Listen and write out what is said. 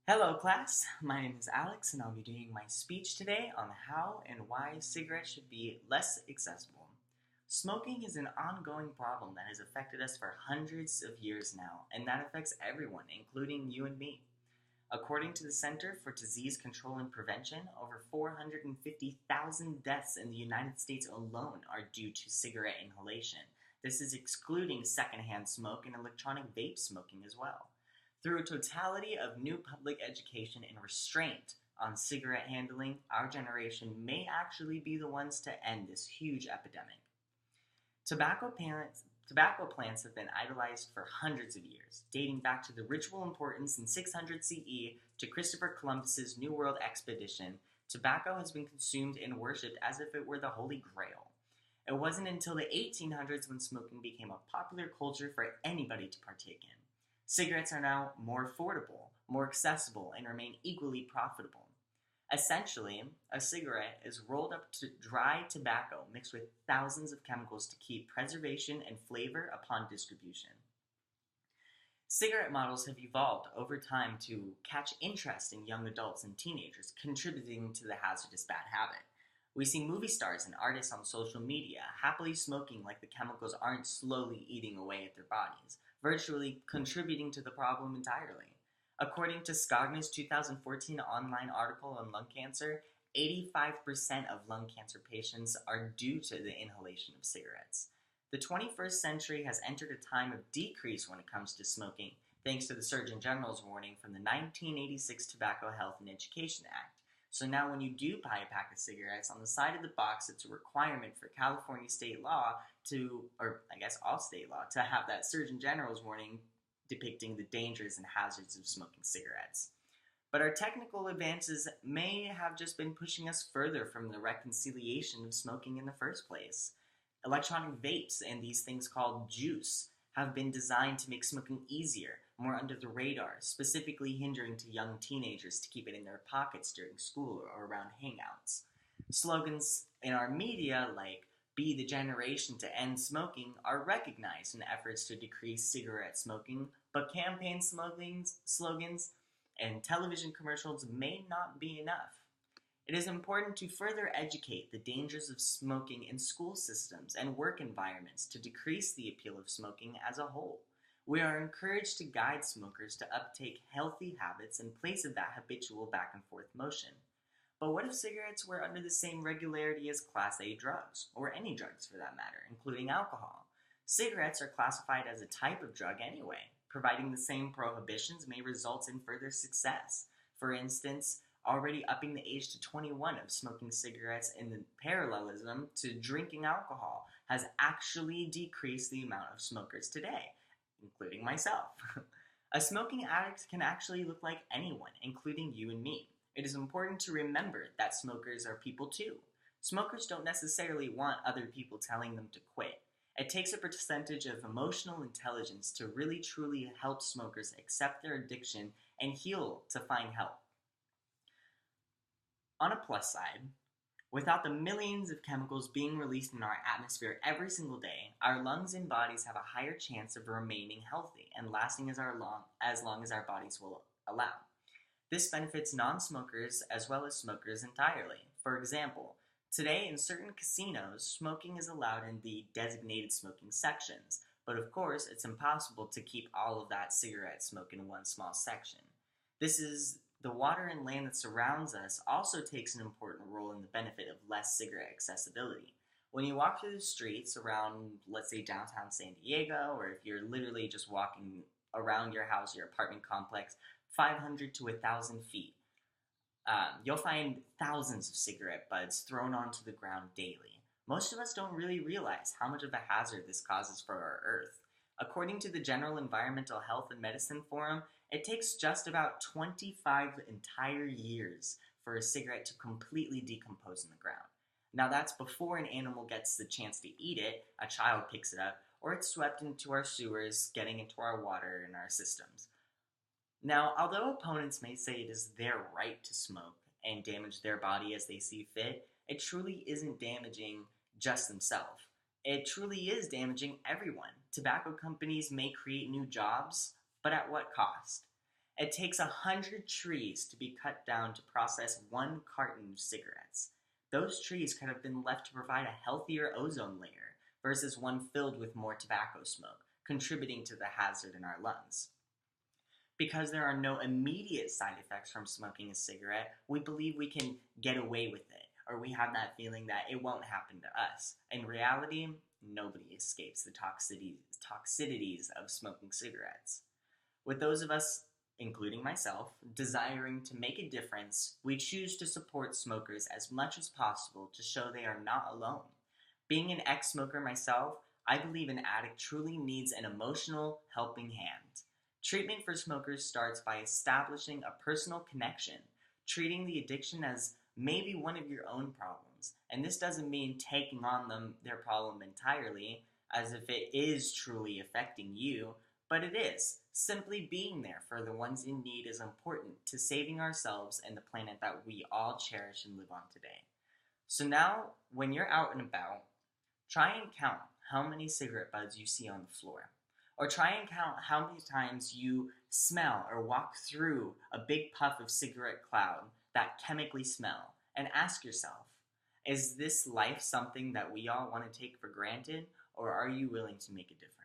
Hello class, my name is Alex and I'll be doing my speech today on how and why cigarettes should be less accessible. Smoking is an ongoing problem that has affected us for hundreds of years now, and that affects everyone, including you and me. According to the Center for Disease Control and Prevention, over 450,000 deaths in the United States alone are due to cigarette inhalation. This is excluding secondhand smoke and electronic vape smoking as well. Through a totality of new public education and restraint on cigarette handling, our generation may actually be the ones to end this huge epidemic. Tobacco plants have been idolized for hundreds of years, dating back to the ritual importance in 600 CE to Christopher Columbus's New World expedition. Tobacco has been consumed and worshipped as if it were the Holy Grail. It wasn't until the 1800s when smoking became a popular culture for anybody to partake in. Cigarettes are now more affordable, more accessible, and remain equally profitable. Essentially, a cigarette is rolled up to dry tobacco mixed with thousands of chemicals to keep preservation and flavor upon distribution. Cigarette models have evolved over time to catch interest in young adults and teenagers, contributing to the hazardous bad habit. We see movie stars and artists on social media happily smoking like the chemicals aren't slowly eating away at their bodies, virtually contributing to the problem entirely. According to Scogna's 2014 online article on lung cancer, 85% of lung cancer patients are due to the inhalation of cigarettes. The 21st century has entered a time of decrease when it comes to smoking, thanks to the Surgeon General's warning from the 1986 Tobacco Health and Education Act. So now when you do buy a pack of cigarettes, on the side of the box it's a requirement for California state law or I guess all state law, to have that Surgeon General's warning depicting the dangers and hazards of smoking cigarettes. But our technical advances may have just been pushing us further from the reconciliation of smoking in the first place. Electronic vapes and these things called juice have been designed to make smoking easier, more under the radar, specifically hindering to young teenagers to keep it in their pockets during school or around hangouts. Slogans in our media like "Be the generation to end smoking" are recognized in efforts to decrease cigarette smoking, but campaign slogans and television commercials may not be enough. It is important to further educate the dangers of smoking in school systems and work environments to decrease the appeal of smoking as a whole. We are encouraged to guide smokers to uptake healthy habits in place of that habitual back and forth motion. But what if cigarettes were under the same regularity as Class A drugs, or any drugs for that matter, including alcohol? Cigarettes are classified as a type of drug anyway. Providing the same prohibitions may result in further success. For instance, already upping the age to 21 of smoking cigarettes in the parallelism to drinking alcohol has actually decreased the amount of smokers today, including myself. A smoking addict can actually look like anyone, including you and me. It is important to remember that smokers are people too. Smokers don't necessarily want other people telling them to quit. It takes a percentage of emotional intelligence to really truly help smokers accept their addiction and heal to find help. On a plus side, without the millions of chemicals being released in our atmosphere every single day, our lungs and bodies have a higher chance of remaining healthy and lasting as long as our bodies will allow. This benefits non-smokers as well as smokers entirely. For example, today in certain casinos, smoking is allowed in the designated smoking sections, but of course it's impossible to keep all of that cigarette smoke in one small section. The water and land that surrounds us also takes an important role in the benefit of less cigarette accessibility. When you walk through the streets around, let's say, downtown San Diego, or if you're literally just walking around your house, your apartment complex, 500 to 1,000 feet, you'll find thousands of cigarette butts thrown onto the ground daily. Most of us don't really realize how much of a hazard this causes for our Earth. According to the General Environmental Health and Medicine Forum, it takes just about 25 entire years for a cigarette to completely decompose in the ground. Now that's before an animal gets the chance to eat it, a child picks it up, or it's swept into our sewers, getting into our water and our systems. Now, although opponents may say it is their right to smoke and damage their body as they see fit, it truly isn't damaging just themselves. It truly is damaging everyone. Tobacco companies may create new jobs, but at what cost? It takes 100 trees to be cut down to process 1 carton of cigarettes. Those trees could have been left to provide a healthier ozone layer versus one filled with more tobacco smoke, contributing to the hazard in our lungs. Because there are no immediate side effects from smoking a cigarette, we believe we can get away with it, or we have that feeling that it won't happen to us. In reality, nobody escapes the toxicities of smoking cigarettes. With those of us, including myself, desiring to make a difference, we choose to support smokers as much as possible to show they are not alone. Being an ex-smoker myself, I believe an addict truly needs an emotional helping hand. Treatment for smokers starts by establishing a personal connection, treating the addiction as maybe one of your own problems. And this doesn't mean taking on their problem entirely, as if it is truly affecting you, but it is. Simply being there for the ones in need is important to saving ourselves and the planet that we all cherish and live on today. So now, when you're out and about, try and count how many cigarette butts you see on the floor. Or try and count how many times you smell or walk through a big puff of cigarette cloud, that chemically smell, and ask yourself, is this life something that we all want to take for granted, or are you willing to make a difference?